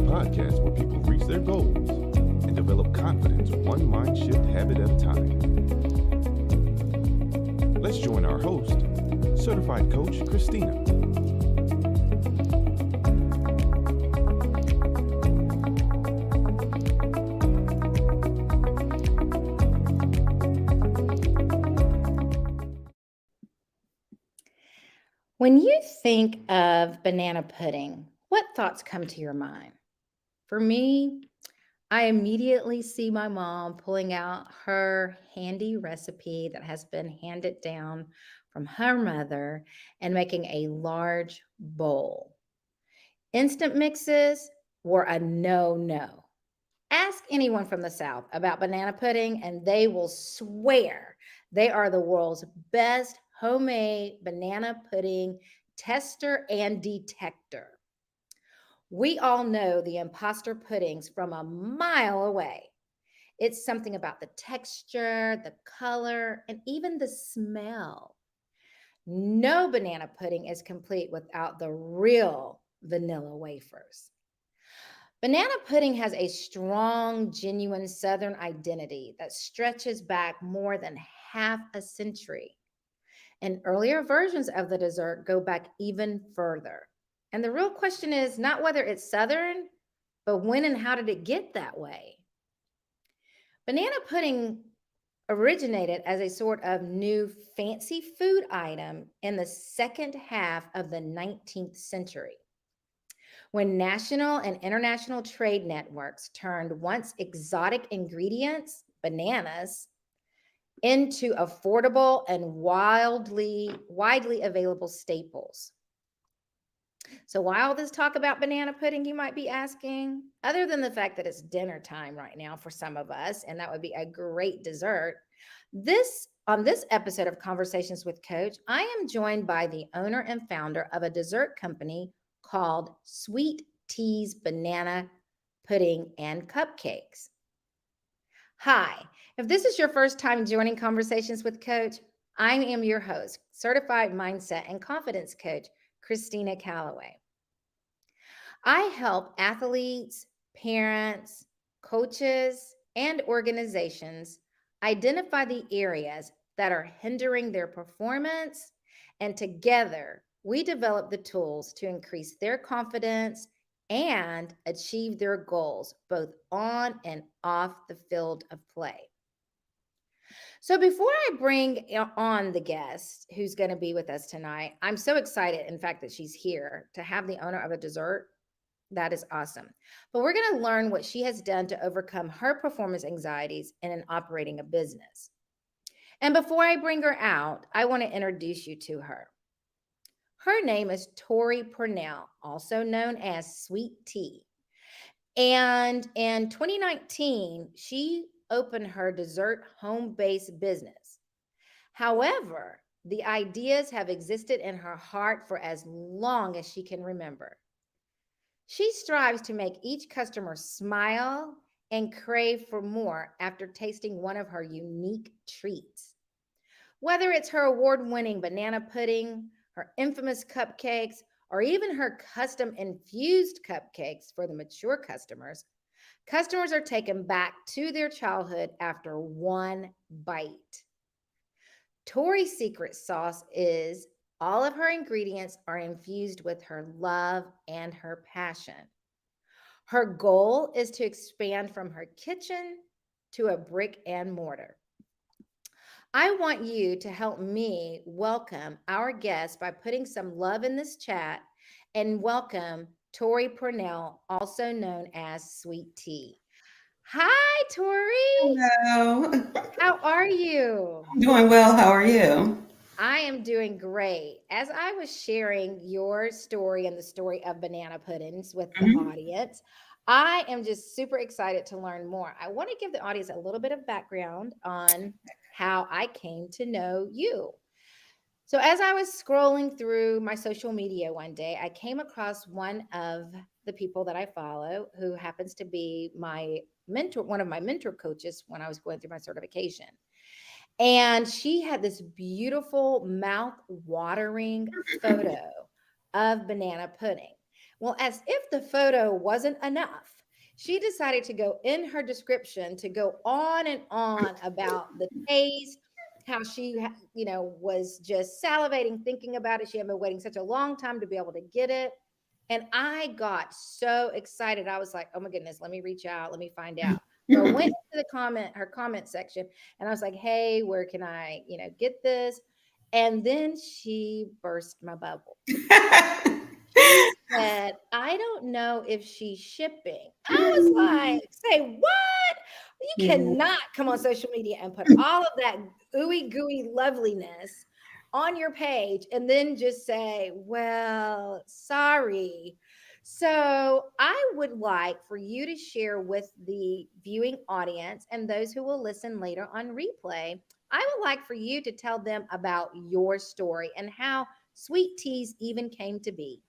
podcast where people reach their goals and develop confidence one mind shift habit at a time. Let's join our host, certified coach Christina. When you think of banana pudding, what thoughts come to your mind? For me, I immediately see my mom pulling out her handy recipe that has been handed down from her mother and making a large bowl. Instant mixes were a no. Ask anyone from the South about banana pudding, and they will swear they are the world's best homemade banana pudding tester and detector. We all know the imposter puddings from a mile away. It's something about the texture, the color, and even the smell. No banana pudding is complete without the real vanilla wafers. Banana pudding has a strong, genuine Southern identity that stretches back more than half a century. And earlier versions of the dessert go back even further. And the real question is not whether it's Southern, but when and how did it get that way? Banana pudding originated as a sort of new fancy food item in the second half of the 19th century, when national and international trade networks turned once exotic ingredients, bananas, into affordable and widely available staples. So why all this talk about banana pudding, you might be asking? Other than the fact that it's dinner time right now for some of us, and that would be a great dessert. On this episode of Conversations with Coach, I am joined by the owner and founder of a dessert company called Sweet Tea's Banana Pudding and Cupcakes. Hi, if this is your first time joining Conversations with Coach, I am your host, certified mindset and confidence coach, Christina Callaway. I help athletes, parents, coaches, and organizations identify the areas that are hindering their performance, and together we develop the tools to increase their confidence and achieve their goals, both on and off the field of play. So before I bring on the guest who's going to be with us tonight, I'm so excited, in fact, that she's here to have the owner of a dessert. That is awesome. But we're going to learn what she has done to overcome her performance anxieties in operating a business. And before I bring her out, I want to introduce you to her. Her name is Tori Purnell, also known as Sweet Tea. And in 2019, she opened her dessert home-based business. However, the ideas have existed in her heart for as long as she can remember. She strives to make each customer smile and crave for more after tasting one of her unique treats. Whether it's her award-winning banana pudding, her infamous cupcakes, or even her custom infused cupcakes for the mature customers, customers are taken back to their childhood after one bite. Tori's secret sauce is all of her ingredients are infused with her love and her passion. Her goal is to expand from her kitchen to a brick and mortar. I want you to help me welcome our guest by putting some love in this chat and welcome Tori Purnell, also known as Sweet Tea. Hi, Tori. Hello. How are you? I'm doing well. How are you? I am doing great. As I was sharing your story and the story of banana puddings with the Mhm. audience, I am just super excited to learn more. I want to give the audience a little bit of background on how I came to know you. So, as I was scrolling through my social media one day, I came across one of the people that I follow who happens to be my mentor, one of my mentor coaches when I was going through my certification. And she had this beautiful mouth watering photo of banana pudding. Well, as if the photo wasn't enough, she decided to go in her description to go on and on about the taste, how was just salivating thinking about it. She had been waiting such a long time to be able to get it. And I got so excited. I was like, oh my goodness, let me reach out, let me find out. So I went to her comment section, and I was like, hey, where can I, get this? And then she burst my bubble. She said, I don't know if she's shipping. I was like, say what? You Yeah. cannot come on social media and put all of that ooey gooey loveliness on your page and then just say, well, sorry. So I would like for you to share with the viewing audience and those who will listen later on replay. I would like for you to tell them about your story and how sweet teas even came to be.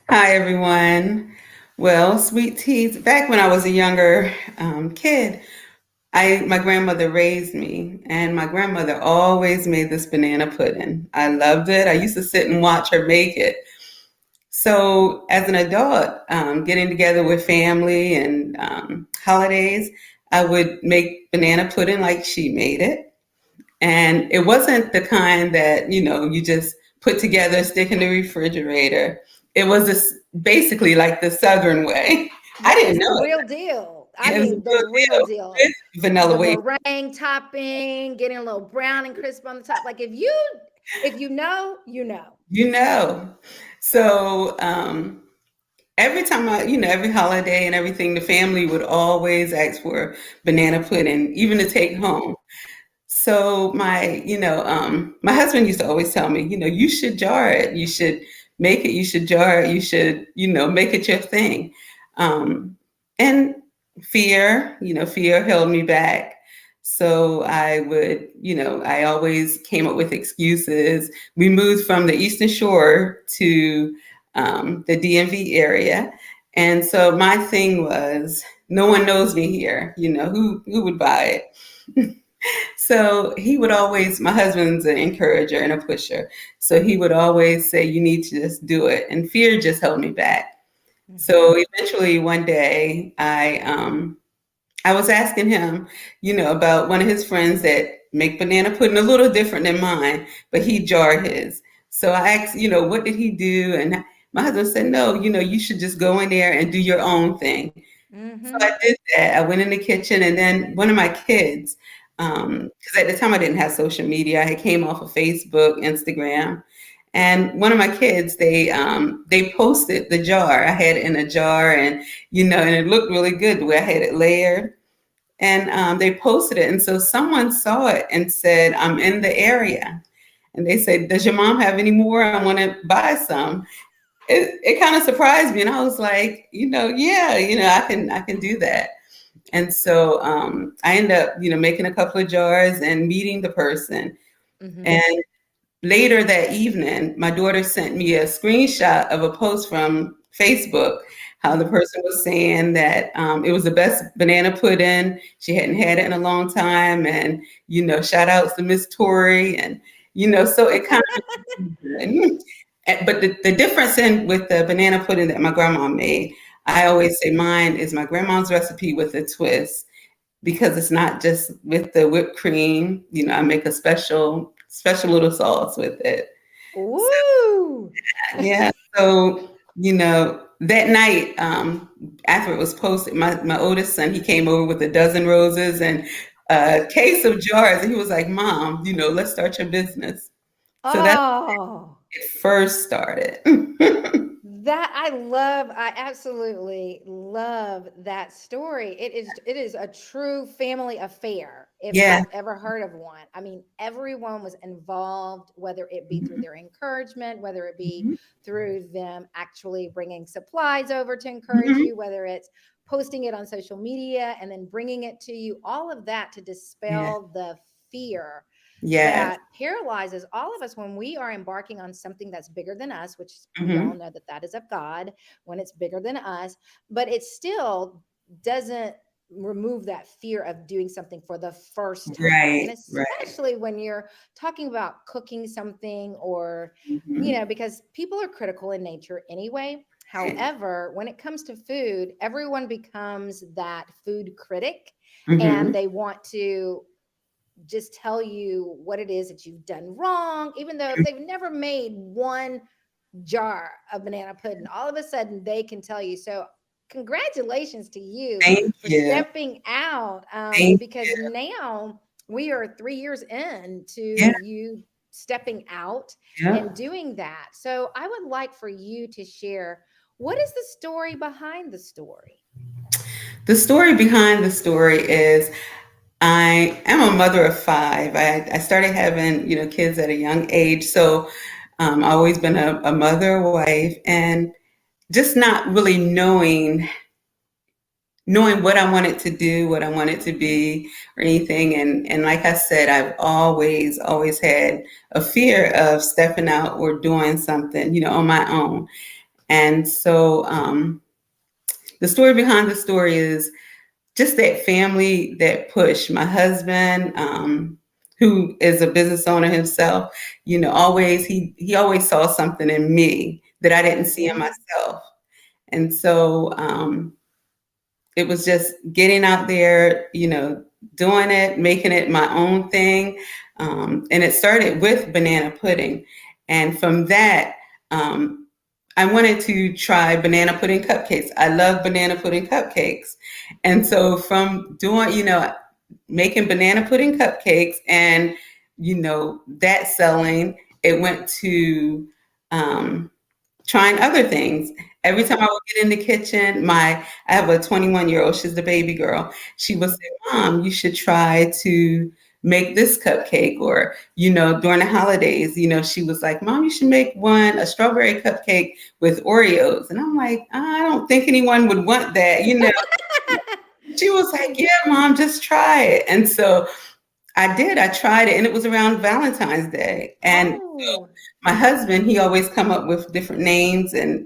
Hi, everyone. Well, sweet teas. Back when I was a younger kid, my grandmother raised me, and my grandmother always made this banana pudding. I loved it. I used to sit and watch her make it. So, as an adult, getting together with family and holidays, I would make banana pudding like she made it. And it wasn't the kind that, you just put together, stick in the refrigerator. It was basically like the Southern way. I didn't Yes, the know it. real deal. I It was mean, the the real real deal deal. with vanilla The wafer. meringue topping, getting a little brown and crisp on the top. Like if you know, you know. You know. So every time every holiday and everything, the family would always ask for banana pudding, even to take home. So my husband used to always tell me, you should jar it. You should make it. You should jar it. You should, make it your thing. And fear held me back. So I would, I always came up with excuses. We moved from the Eastern Shore to the DMV area. And so my thing was, no one knows me here. Who would buy it? So he would always, my husband's an encourager and a pusher. So he would always say, you need to just do it. And fear just held me back. So eventually one day I was asking him, about one of his friends that make banana pudding a little different than mine, but he jarred his. So I asked, what did he do? And my husband said, no, you should just go in there and do your own thing. So I did that. I went in the kitchen, and then one of my kids, because at the time I didn't have social media, I came off of Facebook, Instagram, and one of my kids, they posted the jar. I had it in a jar, and and it looked really good the way I had it layered. And they posted it, and so someone saw it and said, "I'm in the area," and they said, "Does your mom have any more? I want to buy some." It kind of surprised me, and I was like, yeah, I can do that. And so I ended up, making a couple of jars and meeting the person. And later that evening, my daughter sent me a screenshot of a post from Facebook, how the person was saying that it was the best banana pudding. She hadn't had it in a long time. And, shout outs to Miss Tori. And, so it kind of, but the difference with the banana pudding that my grandma made, I always say mine is my grandma's recipe with a twist, because it's not just with the whipped cream. I make a special little sauce with it. Ooh. Yeah. So, that night, after it was posted, my oldest son, he came over with a dozen roses and a case of jars. And he was like, Mom, let's start your business. So that's Oh. it first started. That I absolutely love that story. It is a true family affair if Yeah. I've ever heard of one. I mean, everyone was involved, whether it be through their encouragement, whether it be Mhm. through them actually bringing supplies over to encourage Mhm. you, whether it's posting it on social media and then bringing it to you, all of that to Yeah. dispel the fear Yes. that paralyzes all of us when we are embarking on something that's bigger than us, which we all Mhm. know that that is of God when it's bigger than us, but it still doesn't remove that fear of doing something for the first time. And Right. Right. especially when you're talking about cooking something or, Mhm. because people are critical in nature anyway. However, when it comes to food, everyone becomes that food critic and Mm-hmm. they want to just tell you what it is that you've done wrong, even though if they've never made one jar of banana pudding, all of a sudden they can tell you. So, congratulations to you Thank for you. stepping out, Thank because now we are 3 years into you. you stepping out Yeah. and doing that. So, I would like for you to share what is the story behind the story? The story behind the story is I am a mother of five. I started having, kids at a young age. So I've always been a mother, wife, and just not really knowing what I wanted to do, what I wanted to be, or anything. And like I said, I've always had a fear of stepping out or doing something, on my own. And so the story behind the story is just that family, that push. My husband, who is a business owner himself, always he always saw something in me that I didn't see in Mm-hmm. myself. And so it was just getting out there, doing it, making it my own thing. And it started with banana pudding. And from that, I wanted to try banana pudding cupcakes. I love banana pudding cupcakes. And so from doing, making banana pudding cupcakes and, that selling, it went to trying other things. Every time I would get in the kitchen, I have a 21-year-old, she's the baby girl. She would say, Mom, you should try to make this cupcake. Or, during the holidays, she was like, Mom, you should make a strawberry cupcake with Oreos. And I'm like, I don't think anyone would want that. She was like, yeah, Mom, just try it. And so I did. I tried it, and it was around Valentine's Day. And Oh, my husband, he always come up with different names and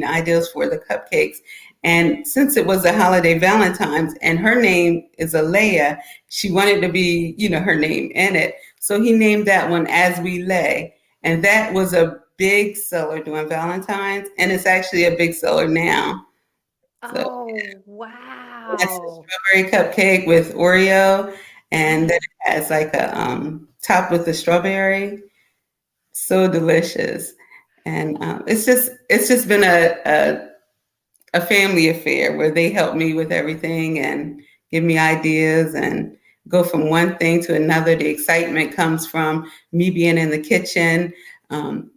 ideas for the cupcakes. And since it was a holiday Valentine's, and her name is Alea, she wanted to be, her name in it. So he named that one As We Lay, and that was a big seller during Valentine's, and it's actually a big seller now. So oh, that's a wow. strawberry cupcake with Oreo, and then it has like a top with the strawberry. So delicious. And it's just been a family affair where they help me with everything and give me ideas and go from one thing to another. The excitement comes from me being in the kitchen, um,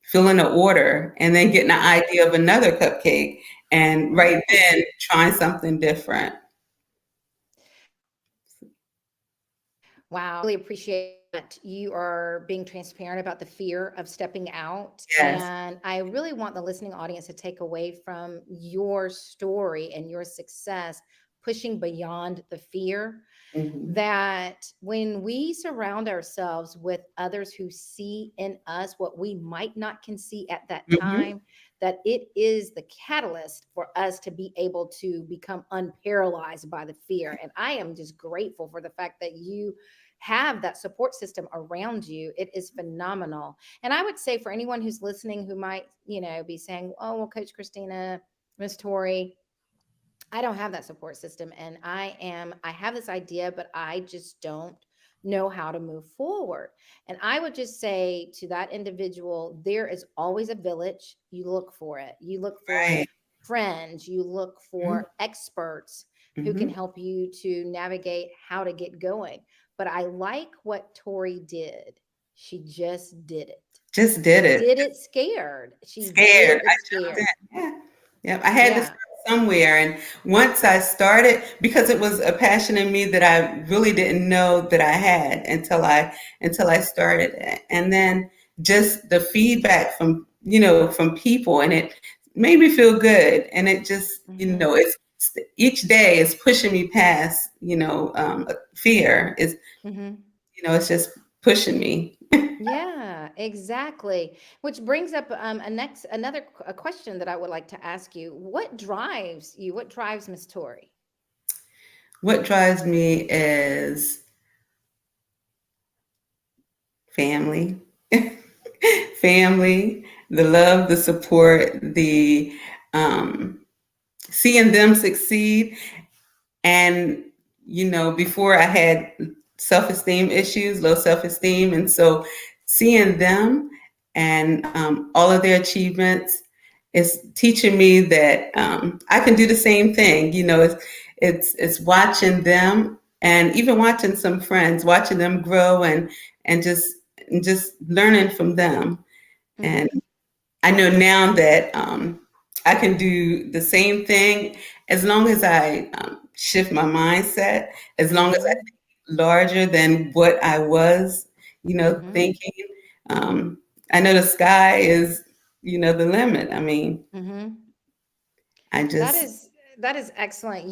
filling an order, and then getting an idea of another cupcake, and right then trying something different. Wow, really appreciate that you are being transparent about the fear of stepping out. Yes. And I really want the listening audience to take away from your story and your success, pushing beyond the fear, Hmm. that when we surround ourselves with others who see in us what we might not can see at that Hmm. time, that it is the catalyst for us to be able to become unparalyzed by the fear. And I am just grateful for the fact that you have that support system around you. It is phenomenal. And I would say for anyone who's listening who might, be saying, oh, well, Coach Christina, Miss Tori, I don't have that support system. And I have this idea, but I just don't know how to move forward. And I would just say to that individual, there is always a village. You look for it. You look for Right. friends. You look for experts who can Hmm. help you to navigate how to get going. But I like what Tori did. She just did it. Just She did it. did it scared. She did Scared. it scared. Yeah. Yeah. I had to Yeah. start somewhere. And once I started, because it was a passion in me that I really didn't know that I had until I started it. And then just the feedback from people, and it made me feel good. And it just, Hmm. it's each day is pushing me past, fear. Hmm. It's just pushing me. Yeah, exactly. Which brings up a question that I would like to ask you. What drives you? What drives Miss Tori? What drives me is family. Family, the love, the support, the seeing them succeed. And, before I had self-esteem issues, low self-esteem. And so seeing them and all of their achievements is teaching me that I can do the same thing. It's watching them and even watching some friends, watching them grow and just learning from them. And I know now that I can do the same thing as long as I shift my mindset, as long as I think larger than what I was, thinking. I know the sky is, the limit. I mean, I just. That is excellent.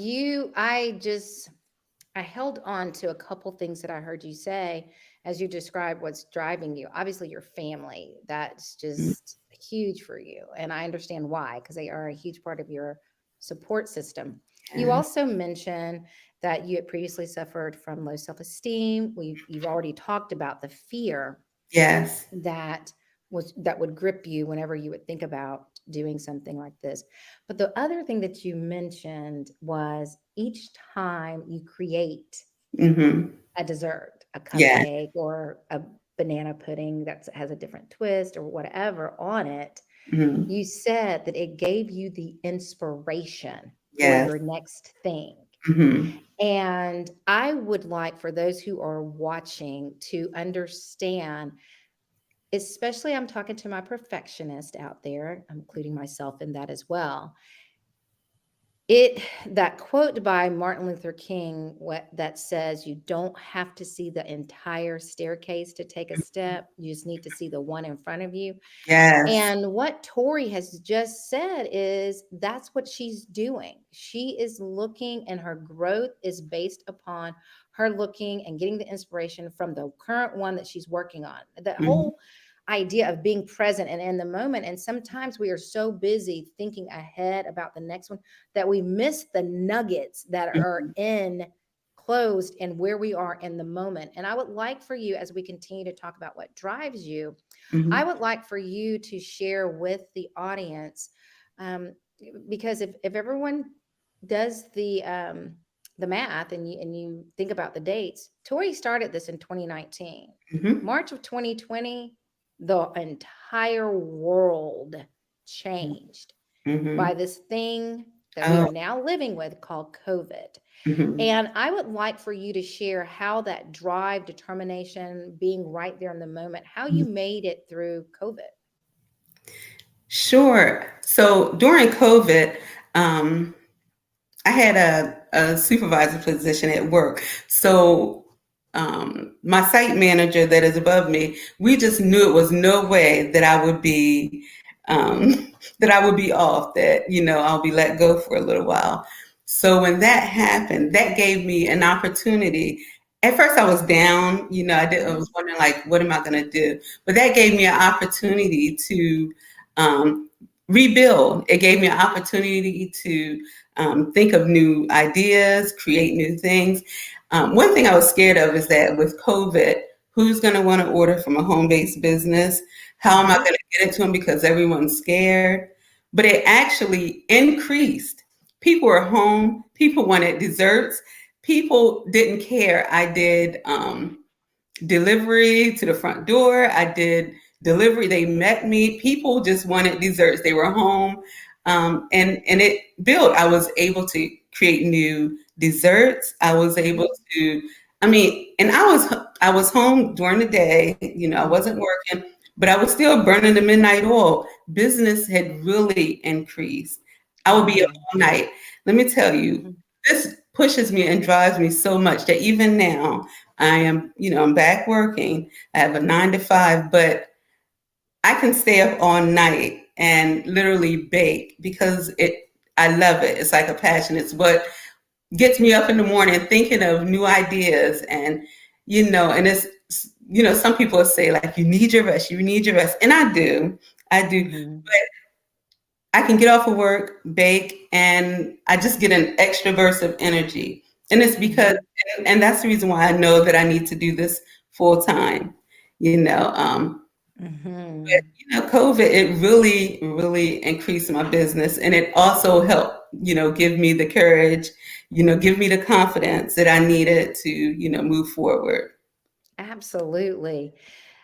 I held on to a couple things that I heard you say as you described what's driving you. Obviously, your family, that's just huge for you. And I understand why, because they are a huge part of your support system. You also mentioned that you had previously suffered from low self-esteem. You've already talked about the fear Yes. that would grip you whenever you would think about doing something like this. But the other thing that you mentioned was each time you create a dessert, a cupcake or a banana pudding that has a different twist or whatever on it, you said that it gave you the inspiration for your next thing. And I would like for those who are watching to understand, especially I'm talking to my perfectionist out there, I'm including myself in that as well. That quote by Martin Luther King that says you don't have to see the entire staircase to take a step. You just need to see the one in front of you. Yes. And what Tori has just said is that's what she's doing. She is looking, and her growth is based upon her looking and getting the inspiration from the current one that she's working on. That whole idea of being present and in the moment. And sometimes we are so busy thinking ahead about the next one that we miss the nuggets that are closed and where we are in the moment. And I would like for you, as we continue to talk about what drives you, I would like for you to share with the audience, because if everyone does the math and you think about the dates, Tori started this in 2019. March of 2020, the entire world changed by this thing that we are now living with called COVID. And I would like for you to share how that drive, determination, being right there in the moment, how you made it through COVID. Sure. So during COVID, I had a supervisor position at work. So my site manager that is above me, we just knew it was no way that I would be off, that, I'll be let go for a little while. So when that happened, that gave me an opportunity. At first I was down, I was wondering, like, what am I going to do? But that gave me an opportunity to rebuild. It gave me an opportunity to think of new ideas, create new things. One thing I was scared of is that with COVID, who's going to want to order from a home-based business? How am I going to get it to them because everyone's scared? But it actually increased. People were home. People wanted desserts. People didn't care. I did delivery to the front door. I did delivery. They met me. People just wanted desserts. They were home. And it built. I was able to create new desserts. I was able to, and I was home during the day, I wasn't working, but I was still burning the midnight oil. Business had really increased. I would be up all night. Let me tell you, this pushes me and drives me so much that even now I am, I'm back working. I have a 9 to 5, but I can stay up all night and literally bake because I love it. It's like a passion. It's what gets me up in the morning thinking of new ideas. And, and it's, some people say, like, you need your rest. And I do. But I can get off of work, bake, and I just get an extra burst of energy. And it's because, and that's the reason why I know that I need to do this full time, Hmm. COVID, it really, really increased my business. And it also helped, give me the courage, give me the confidence that I needed to, move forward. Absolutely.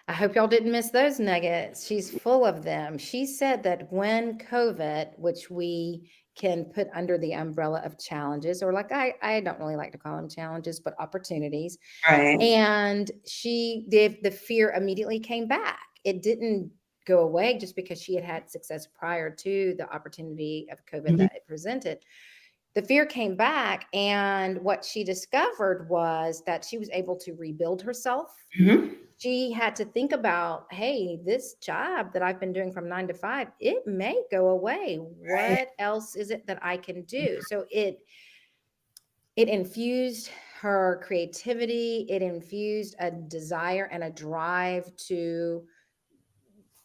I hope y'all didn't miss those nuggets. She's full of them. She said that when COVID, which we can put under the umbrella of challenges, or like I don't really like to call them challenges, but opportunities. Right. And the fear immediately came back. It didn't go away just because she had had success prior to the opportunity of COVID Mhm. that it presented. The fear came back, and what she discovered was that she was able to rebuild herself. Mhm. She had to think about, hey, this job that I've been doing from 9 to 5, it may go away. Right. What else is it that I can do? So it infused her creativity, it infused a desire and a drive to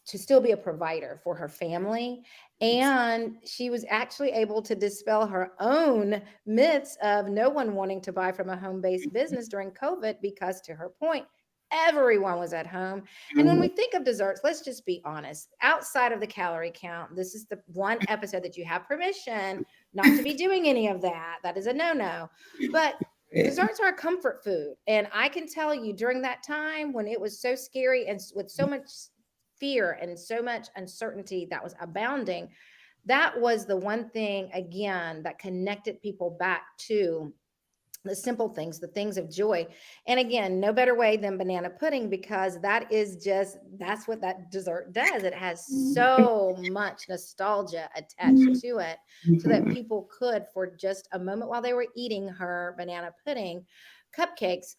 still be a provider for her family. And she was actually able to dispel her own myths of no one wanting to buy from a home based business during COVID, because, to her point, everyone was at home. And when Mhm. we think of desserts, let's just be honest. Outside of the calorie count, this is the one episode that you have permission not to be doing any of that. That is a no no. But Right. desserts are a comfort food. And I can tell you, during that time when it was so scary and with so much fear and so much uncertainty that was abounding, that was the one thing, again, that connected people back to the simple things, the things of joy. And again, no better way than banana pudding, because that's what that dessert does. It has so much nostalgia attached to it, so that Mhm. people could, for just a moment while they were eating her banana pudding, cupcakes,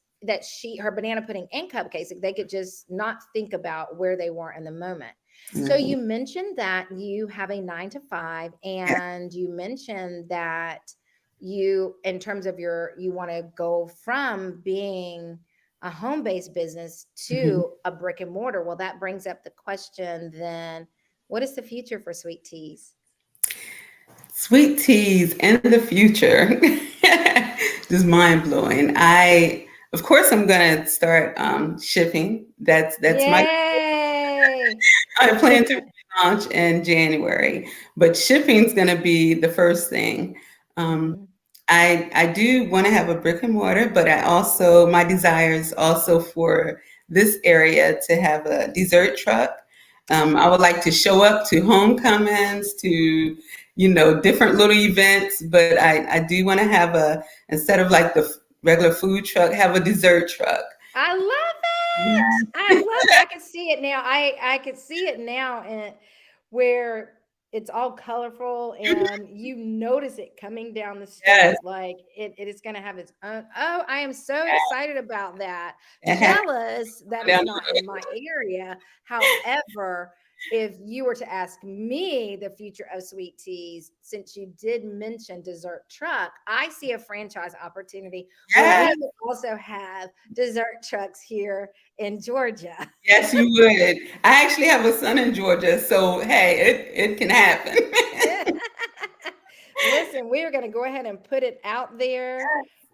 her banana pudding and cupcakes, they could just not think about where they were in the moment. So Right. you mentioned that you have a 9 to 5, Yeah. and you mentioned that in terms of you want to go from being a home-based business Mhm. to a brick and mortar. Well, that brings up the question then, what is the future for Sweet Teas? Sweet teas in the future. Just mind blowing. Of course, I'm gonna start shipping. That's my. Yay. I plan to launch in January, but shipping's gonna be the first thing. Um, Mhm. I do want to have a brick and mortar, but my desire is also for this area to have a dessert truck. I would like to show up to homecomings, to different little events, but I do want to have instead of like the regular food truck, have a dessert truck. I love it. I love it. I can see it now. I could see it now, and where it's all colorful and you notice it coming down the Yes, street. Like it is going to have its own. Oh, I am so excited about that. it has to Jealous that go it's down not in my area. However, if you were to ask me the future of Sweet Teas, since you did mention dessert truck, I see a franchise opportunity where yes, we would also have dessert trucks here in Georgia. yes, you would. I actually have a son in Georgia, so hey, it can happen. Listen, we are going to go ahead and put it out there.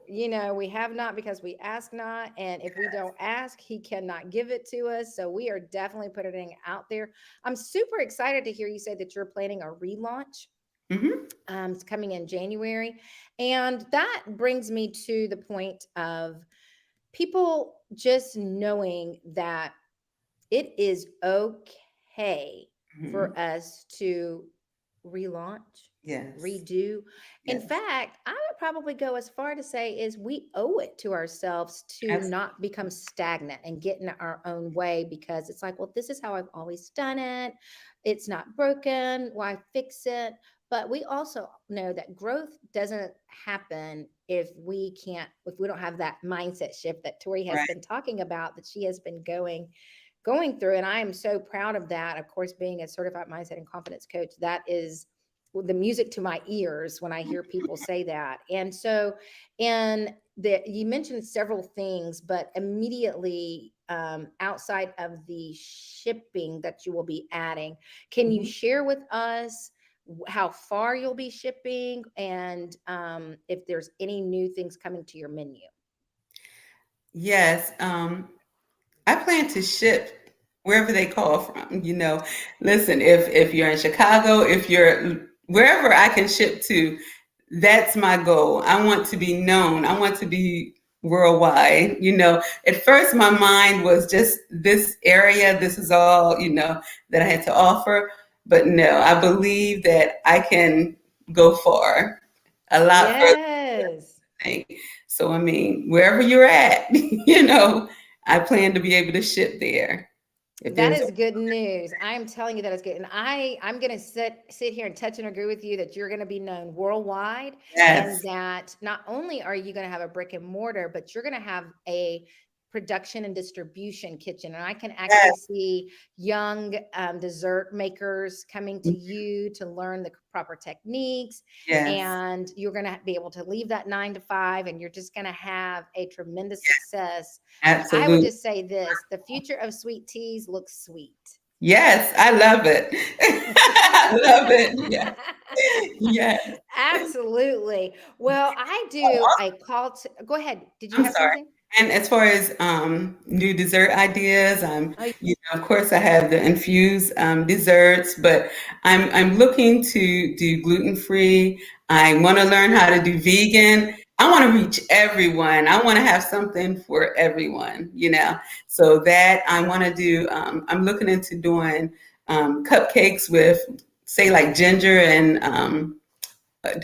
We have not because we ask not. And if we don't ask, he cannot give it to us. So we are definitely putting it out there. I'm super excited to hear you say that you're planning a relaunch. Mhm. It's coming in January. And that brings me to the point of people just knowing that it is okay Mhm. for us to relaunch, Yes, redo. In yes, fact, I would probably go as far to say is we owe it to ourselves to absolutely. not become stagnant and get in our own way, because it's like, well, this is how I've always done it. It's not broken. Why fix it? But we also know that growth doesn't happen if we don't have that mindset shift that Tori has Right. been talking about, that she has been going through. And I am so proud of that. Of course, being a certified mindset and confidence coach, that is the music to my ears when I hear people say that. And so, you mentioned several things, but immediately, outside of the shipping that you will be adding, can you Mhm. share with us how far you'll be shipping, and if there's any new things coming to your menu? Yes, I plan to ship wherever they call from. Listen, if you're in Chicago, if you're wherever I can ship to, that's my goal. I want to be known. I want to be worldwide. At first my mind was just this area. This is all, that I had to offer. But no, I believe that I can go far, a lot further Yes. than I think. So, I mean, wherever you're at, I plan to be able to ship there. If That there's is good news. I'm telling you that is good. And I'm going to sit here and touch and agree with you that you're going to be known worldwide, and yes, that not only are you going to have a brick and mortar, but you're going to have a production and distribution kitchen. And I can actually yes, see young dessert makers coming to you to learn the proper techniques. yes, And you're going to be able to leave that 9 to 5, and you're just going to have a tremendous success. I would absolutely. just say this: the future of sweet teas looks sweet. Yes, I love it. I love it. Yeah. Yes. Absolutely. Well, I do a call to go ahead. Did you I'm have sorry. something? And as far as new dessert ideas, Oh, of course, I have the infused desserts, but I'm looking to do gluten free. I want to learn how to do vegan. I want to reach everyone. I want to have something for everyone. So that I want to do. I'm looking into doing cupcakes with, say, like ginger and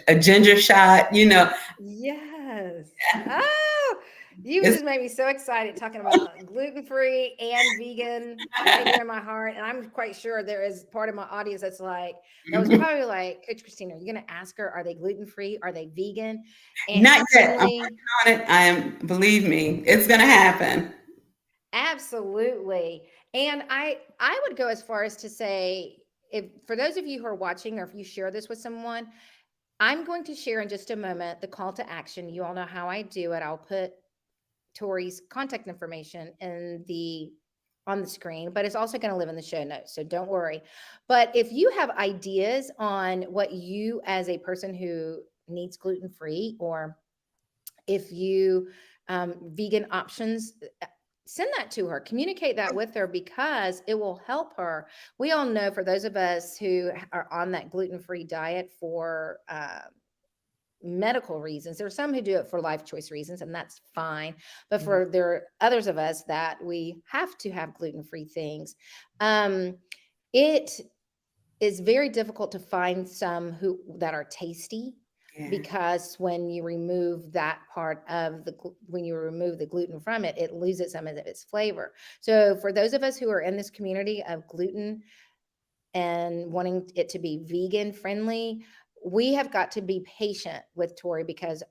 a ginger shot. yes. Oh, you It's just made me so excited talking about gluten-free and vegan right near my heart. And I'm quite sure there is part of my audience that's like, that was probably like, Coach Christina, are you going to ask her, are they gluten-free? Are they vegan not and yet. I'm friendly? working on it. Believe me, it's gonna happen. Absolutely. And I would go as far as to say, if for those of you who are watching, or if you share this with someone, I'm going to share in just a moment the call to action. You all know how I do it. I'll put Tori's contact information in the on the screen, but it's also going to live in the show notes. So don't worry. But if you have ideas on what you, as a person who needs gluten free, or if you vegan options, send that to her, communicate that with her, because it will help her. We all know, for those of us who are on that gluten-free diet for medical reasons, there are some who do it for life choice reasons, and that's fine. But for there are others of us that we have to have gluten-free things. It is very difficult to find some who that are tasty, Yeah. because when you remove that part of when you remove the gluten from it, it loses some of its flavor. So for those of us who are in this community of gluten and wanting it to be vegan friendly, we have got to be patient with Tori, because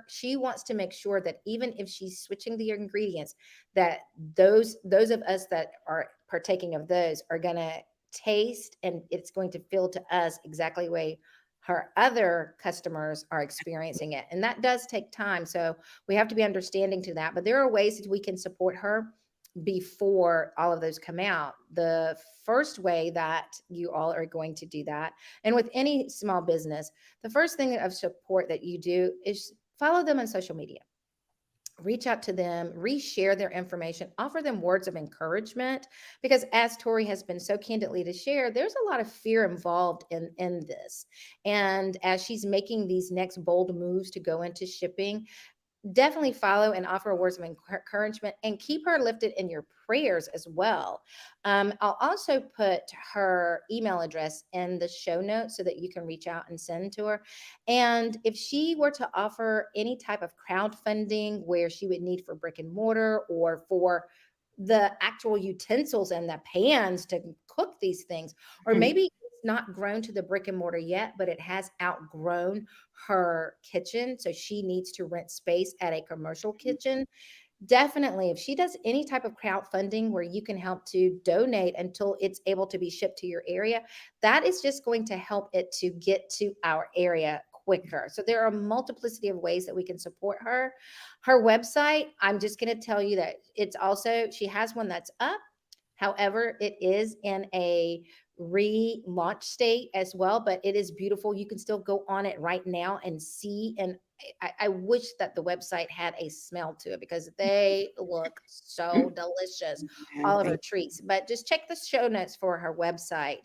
she wants to make sure that even if she's switching the ingredients, that those of us that are partaking of those are going to taste, and it's going to feel to us exactly the way her other customers are experiencing it. And that does take time. So we have to be understanding to that. But there are ways that we can support her before all of those come out. The first way that you all are going to do that, and with any small business, the first thing of support that you do is follow them on social media. Reach out to them, reshare their information, offer them words of encouragement, because as Tori has been so candidly to share, there's a lot of fear involved in this. And as she's making these next bold moves to go into shipping, definitely follow and offer words of encouragement, and keep her lifted in your prayers as well. I'll also put her email address in the show notes so that you can reach out and send to her. And if she were to offer any type of crowdfunding where she would need for brick and mortar, or for the actual utensils and the pans to cook these things, or Mhm. maybe it's not grown to the brick and mortar yet, but it has outgrown her kitchen, so she needs to rent space at a commercial kitchen. Definitely, if she does any type of crowdfunding where you can help to donate until it's able to be shipped to your area, that is just going to help it to get to our area quicker. So there are a multiplicity of ways that we can support her. Her website, I'm just going to tell you that it's also, she has one that's up. However, it is in a relaunch state as well, but it is beautiful. You can still go on it right now and see. And I wish that the website had a smell to it because they look so delicious, And all of her thank treats. But just check the show notes for her website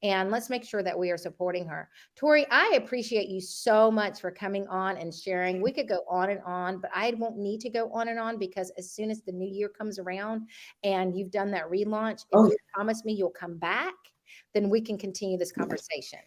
and let's make sure that we are supporting her. Tori, I appreciate you so much for coming on and sharing. We could go on, but I won't need to go on because as soon as the new year comes around and you've done that relaunch, if oh, you promise me you'll come back, then we can continue this conversation.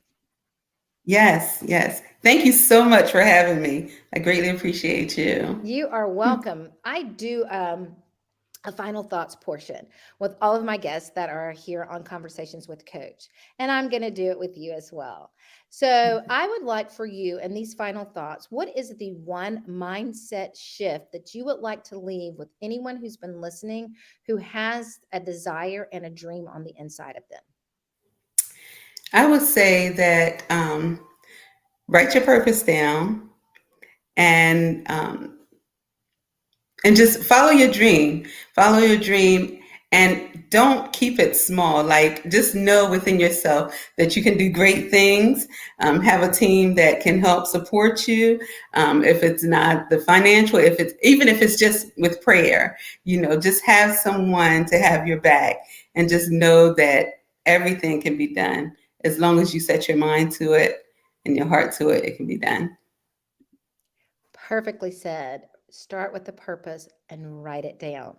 yes, yes. Thank you so much for having me. I greatly appreciate you. You are welcome. I do a final thoughts portion with all of my guests that are here on Conversations with Coach, and I'm going to do it with you as well. So I would like for you in these final thoughts, what is the one mindset shift that you would like to leave with anyone who's been listening, who has a desire and a dream on the inside of them? I would say that write your purpose down and just follow your dream. Follow your dream and don't keep it small. Like just know within yourself that you can do great things. Have a team that can help support you. If it's not the financial, even if it's just with prayer, just have someone to have your back and just know that everything can be done. As long as you set your mind to it and your heart to it, it can be done. Perfectly said. Start with the purpose and write it down.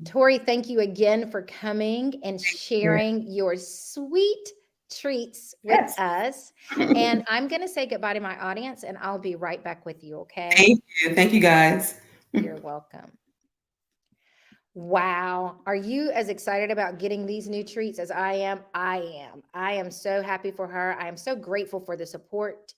Tori, thank you again for coming and sharing your sweet treats with Yes. us. And I'm going to say goodbye to my audience and I'll be right back with you, okay? Thank you. Thank you, guys. You're welcome. Wow. Are you as excited about getting these new treats as I am? I am. I am so happy for her. I am so grateful for the support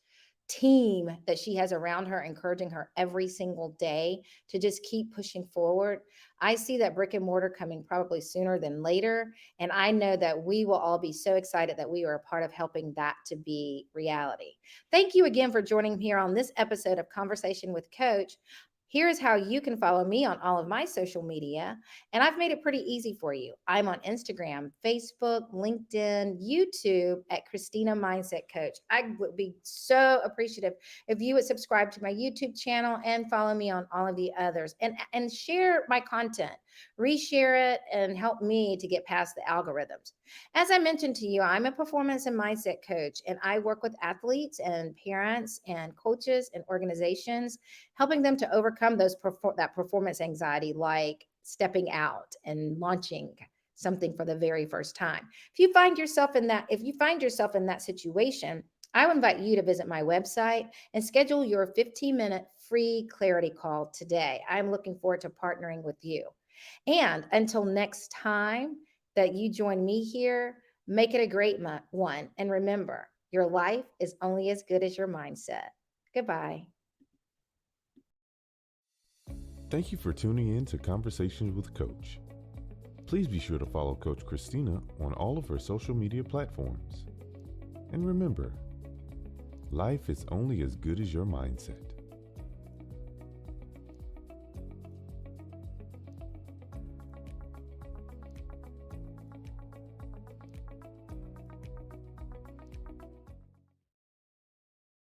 team that she has around her, encouraging her every single day to just keep pushing forward. I see that brick and mortar coming probably sooner than later. And I know that we will all be so excited that we are a part of helping that to be reality. Thank you again for joining me here on this episode of Conversation with Coach. Here's how you can follow me on all of my social media. And I've made it pretty easy for you. I'm on Instagram, Facebook, LinkedIn, YouTube at Christina Mindset Coach. I would be so appreciative if you would subscribe to my YouTube channel and follow me on all of the others and share my content, reshare it, and help me to get past the algorithms. As I mentioned to you, I'm a performance and mindset coach, and I work with athletes and parents and coaches and organizations, helping them to overcome that performance anxiety, like stepping out and launching something for the very first time. If you find yourself in that situation, I would invite you to visit my website and schedule your 15-minute free clarity call today. I'm looking forward to partnering with you. And until next time that you join me here, make it a great one. And remember, your life is only as good as your mindset. Goodbye. Thank you for tuning in to Conversations with Coach. Please be sure to follow Coach Christina on all of her social media platforms. And remember, life is only as good as your mindset.